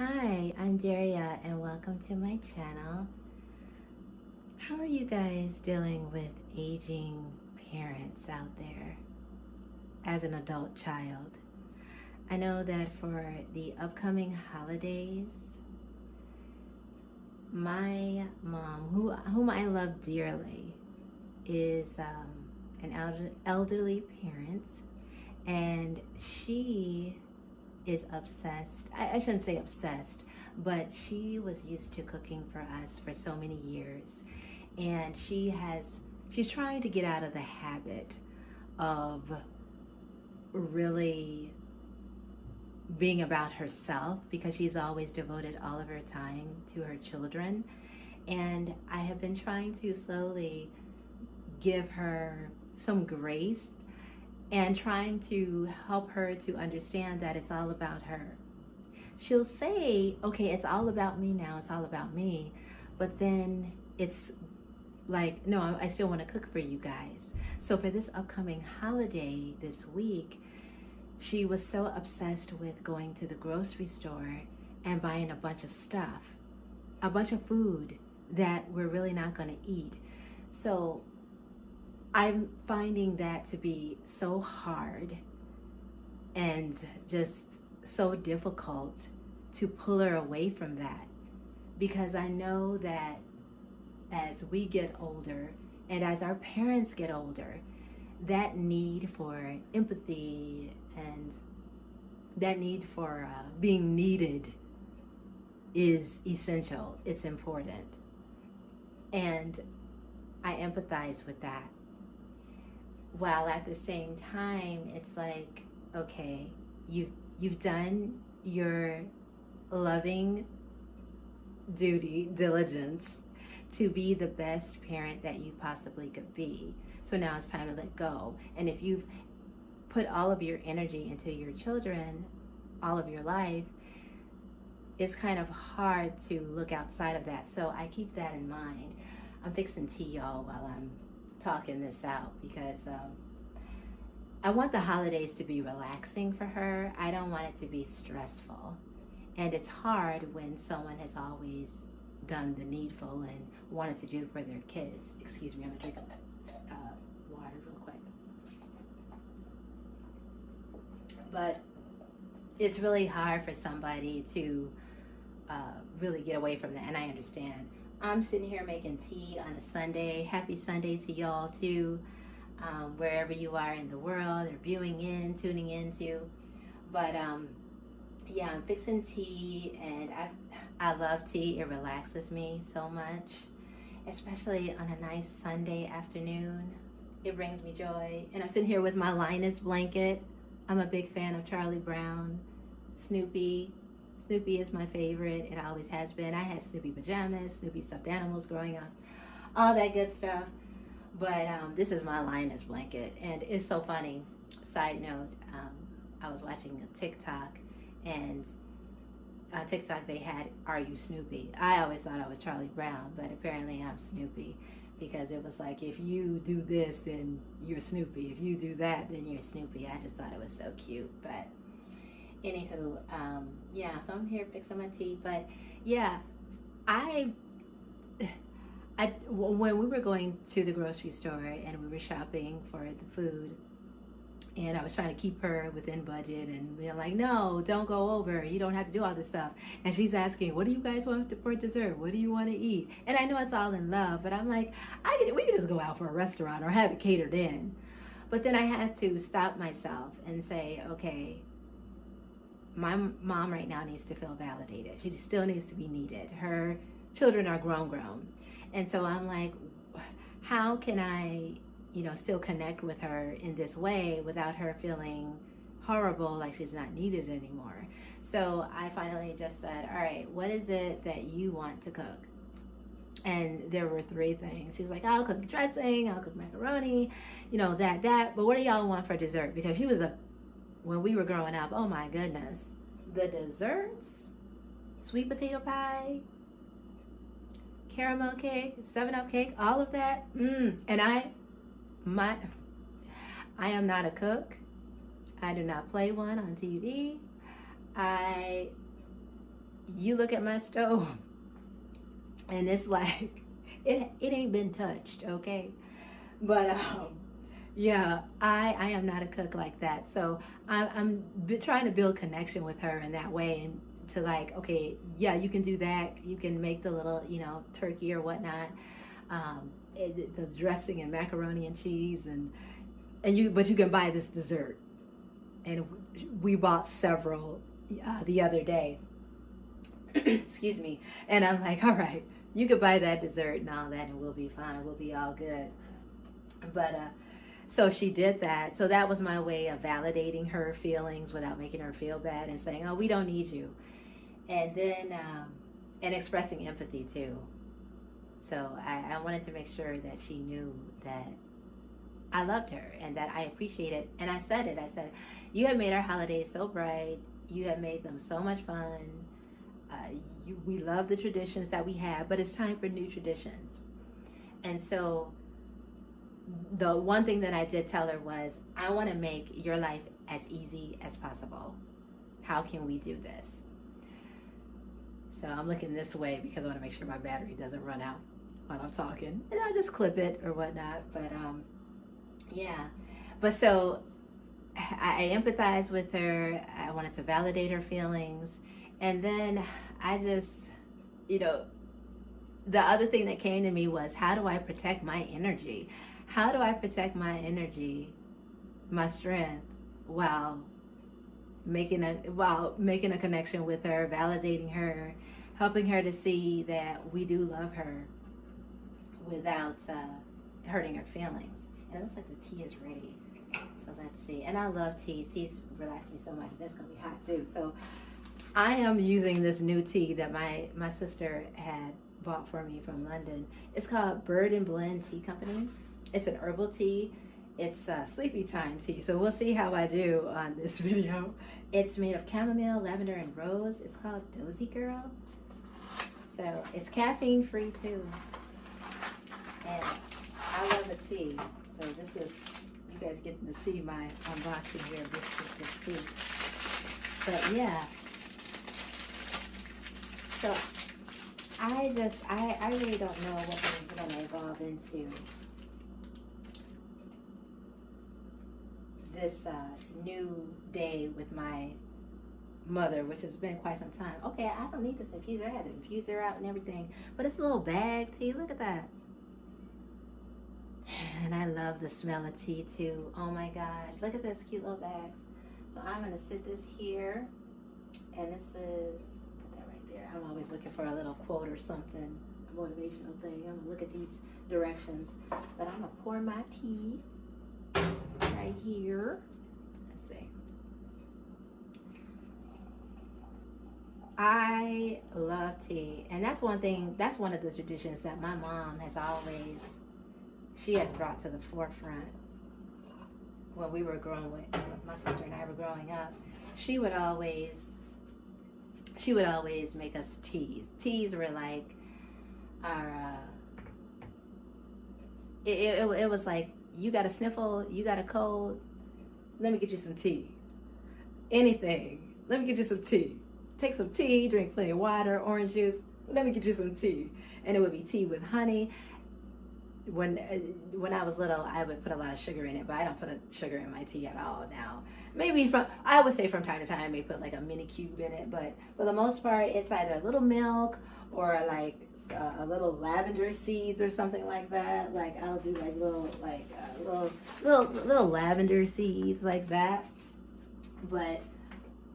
Hi, I'm Daria and welcome to my channel. How are you guys dealing with aging parents out there as an adult child? I know that for the upcoming holidays, my mom, whom I love dearly, is an elderly parent, and she is obsessed. I shouldn't say obsessed, but she was used to cooking for us for so many years. And she's trying to get out of the habit of really being about herself because she's always devoted all of her time to her children. And I have been trying to slowly give her some grace and trying to help her to understand that it's all about her. She'll say, okay, it's all about me now, it's all about me. But then it's like, no, I still want to cook for you guys. So for this upcoming holiday this week, she was so obsessed with going to the grocery store and buying a bunch of stuff, a bunch of food that we're really not going to eat. So I'm finding that to be so hard and just so difficult to pull her away from that, because I know that as we get older and as our parents get older, that need for empathy and that need for being needed is essential. It's important. And I empathize with that. While at the same time, it's like, okay, you've done your loving duty, diligence to be the best parent that you possibly could be. So now it's time to let go. And if you've put all of your energy into your children all of your life, it's kind of hard to look outside of that. So I keep that in mind. I'm fixing tea, y'all, while I'm talking this out, because I want the holidays to be relaxing for her. I don't want it to be stressful. And it's hard when someone has always done the needful and wanted to do for their kids. Excuse me, I'm gonna drink water real quick. But it's really hard for somebody to really get away from that, and I understand. I'm sitting here making tea on a Sunday. Happy Sunday to y'all too, wherever you are in the world or viewing in, tuning into. But yeah, I'm fixing tea, and I love tea. It relaxes me so much, especially on a nice Sunday afternoon. It brings me joy. And I'm sitting here with my Linus blanket. I'm a big fan of Charlie Brown, Snoopy. Snoopy is my favorite. It always has been. I had Snoopy pajamas, Snoopy stuffed animals growing up, all that good stuff. But this is my Linus blanket, and it's so funny. Side note, I was watching a TikTok, and on TikTok they had, "Are you Snoopy?" I always thought I was Charlie Brown, but apparently I'm Snoopy, because it was like, if you do this, then you're Snoopy. If you do that, then you're Snoopy. I just thought it was so cute. But anywho, yeah, so I'm here fixing my tea. But yeah, when we were going to the grocery store and we were shopping for the food, and I was trying to keep her within budget, and we were like, no, don't go over. You don't have to do all this stuff. And she's asking, what do you guys want for dessert? What do you want to eat? And I know it's all in love, but I'm like, we could just go out for a restaurant or have it catered in. But then I had to stop myself and say, okay, my mom right now needs to feel validated. She still needs to be needed. Her children are grown. And so I'm like, how can I, still connect with her in this way without her feeling horrible, like she's not needed anymore? So I finally just said, all right, what is it that you want to cook? And there were 3 things. She's like, I'll cook dressing, I'll cook macaroni, that. But what do y'all want for dessert? Because when we were growing up, oh my goodness, the desserts, sweet potato pie, caramel cake, 7-Up cake, all of that. And I am not a cook. I do not play one on TV. you look at my stove and it's like it ain't been touched, okay? But yeah, I am not a cook like that. So I'm trying to build connection with her in that way, and to like, okay, yeah, you can do that. You can make the little, turkey or whatnot, the dressing and macaroni and cheese, but you can buy this dessert. And we bought several the other day. Excuse me. And I'm like, all right, you could buy that dessert and all that, and we'll be fine. We'll be all good. But so she did that. So that was my way of validating her feelings without making her feel bad, and saying, oh, we don't need you. And then, and expressing empathy too. So I wanted to make sure that she knew that I loved her and that I appreciated. And I said it. I said, you have made our holidays so bright. You have made them so much fun. We love the traditions that we have, but it's time for new traditions. And so the one thing that I did tell her was, I want to make your life as easy as possible. How can we do this? So I'm looking this way because I want to make sure my battery doesn't run out while I'm talking. And I'll just clip it or whatnot. But yeah. But so I empathized with her. I wanted to validate her feelings. And then I just, the other thing that came to me was, how do I protect my energy? How do I protect my energy, my strength, while making a connection with her, validating her, helping her to see that we do love her without hurting her feelings. And it looks like the tea is ready. So let's see. And I love tea. Teas relax me so much. And it's going to be hot too. So I am using this new tea that my sister had bought for me from London. It's called Bird and Blend Tea Company. It's an herbal tea. It's sleepy time tea. So we'll see how I do on this video. It's made of chamomile, lavender, and rose. It's called Dozy Girl. So it's caffeine free too. And I love a tea. So this is, you guys getting to see my unboxing here of this tea. But yeah. So I really don't know what things are going to evolve into this new day with my mother, which has been quite some time. Okay, I don't need this infuser. I had the infuser out and everything. But it's a little bag tea. Look at that. And I love the smell of tea too. Oh my gosh. Look at this cute little bags. So I'm going to sit this here. And this is, put that right there. I'm always looking for a little quote or something, a motivational thing. I'm going to look at these directions. But I'm going to pour my tea right here. Let's see. I love tea. And that's one thing, that's one of the traditions that my mom has always, she has brought to the forefront. When we were growing, my sister and I were growing up, she would always make us teas. Teas were like our, it was like, you got a sniffle, you got a cold, let me get you some tea. Anything, let me get you some tea. Take some tea, drink plenty of water, orange juice, let me get you some tea. And it would be tea with honey. When I was little, I would put a lot of sugar in it, but I don't put sugar in my tea at all now. Maybe I would say from time to time, I may put like a mini cube in it, but for the most part, it's either a little milk or like a little lavender seeds or something like that. Like I'll do like little lavender seeds like that. But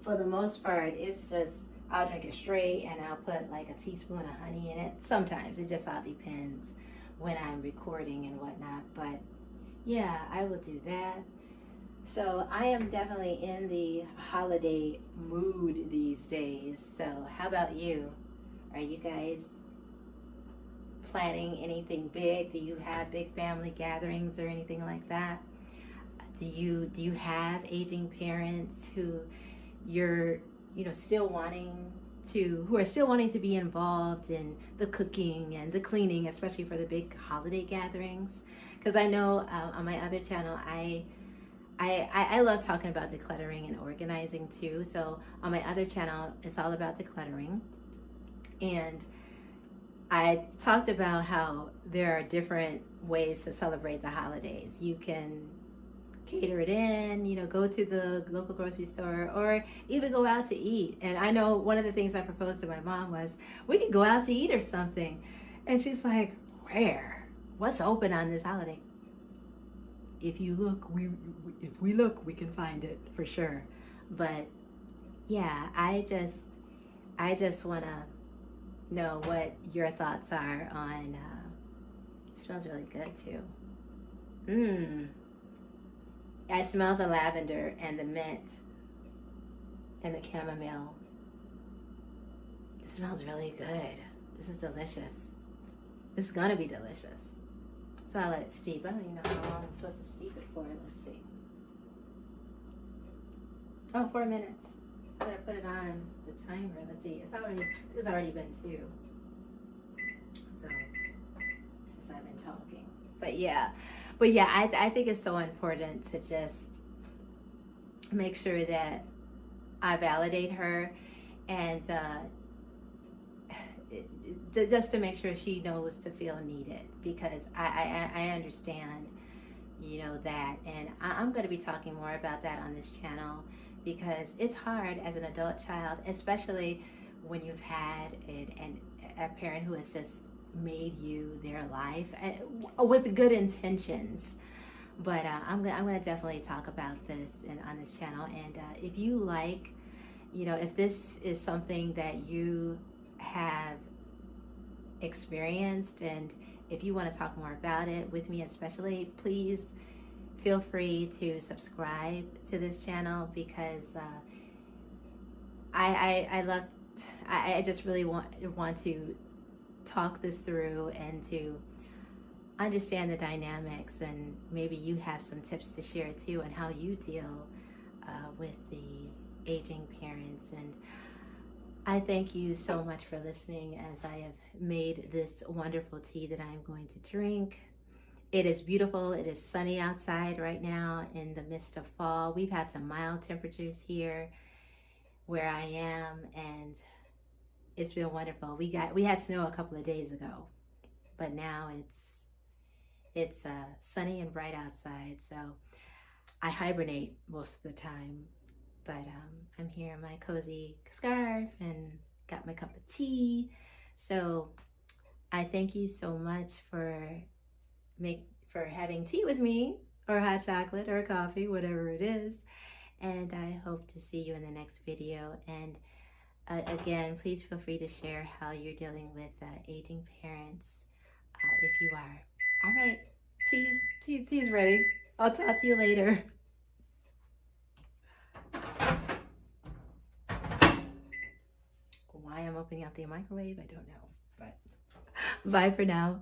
for the most part, it's just, I'll drink it straight and I'll put like a teaspoon of honey in it. Sometimes it just all depends when I'm recording and whatnot. But yeah, I will do that. So I am definitely in the holiday mood these days. So how about you? Are you guys planning anything big? Do you have big family gatherings or anything like that? Do you have aging parents who you're still wanting to be involved in the cooking and the cleaning, especially for the big holiday gatherings? Because I know on my other channel, I love talking about decluttering and organizing too. So on my other channel, it's all about decluttering. And I talked about how there are different ways to celebrate the holidays. You can cater it in, go to the local grocery store, or even go out to eat. And I know one of the things I proposed to my mom was, we could go out to eat or something. And she's like, where? What's open on this holiday? If you look, if we look, we can find it for sure. But yeah, I just want to know what your thoughts are on, it smells really good too. I smell the lavender and the mint and the chamomile. It smells really good. This is delicious. This is gonna be delicious. So I let it steep. I don't even know how long I'm supposed to steep it for. Let's see. Oh, 4 minutes. I'm gonna put it on the timer. Let's see. It's already been 2. So since I've been talking. But yeah, I think it's so important to just make sure that I validate her, and just to make sure she knows to feel needed, because I understand, that, and I'm going to be talking more about that on this channel, because it's hard as an adult child, especially when you've had a parent who has just made you their life with good intentions. But I'm gonna definitely talk about this on this channel. And if you like, if this is something that you have experienced, and if you want to talk more about it with me especially, please feel free to subscribe to this channel, because I just really want to talk this through and to understand the dynamics, and maybe you have some tips to share too on how you deal with the aging parents. And I thank you so much for listening as I have made this wonderful tea that I am going to drink. It is beautiful. It is sunny outside right now in the midst of fall. We've had some mild temperatures here where I am, and it's been wonderful. We had snow a couple of days ago, but now it's sunny and bright outside. So I hibernate most of the time, but I'm here in my cozy scarf and got my cup of tea. So I thank you so much for having tea with me, or hot chocolate, or coffee, whatever it is. And I hope to see you in the next video. And again, please feel free to share how you're dealing with aging parents, if you are. All right, tea's ready. I'll talk to you later. Why I'm opening up the microwave, I don't know, but bye for now.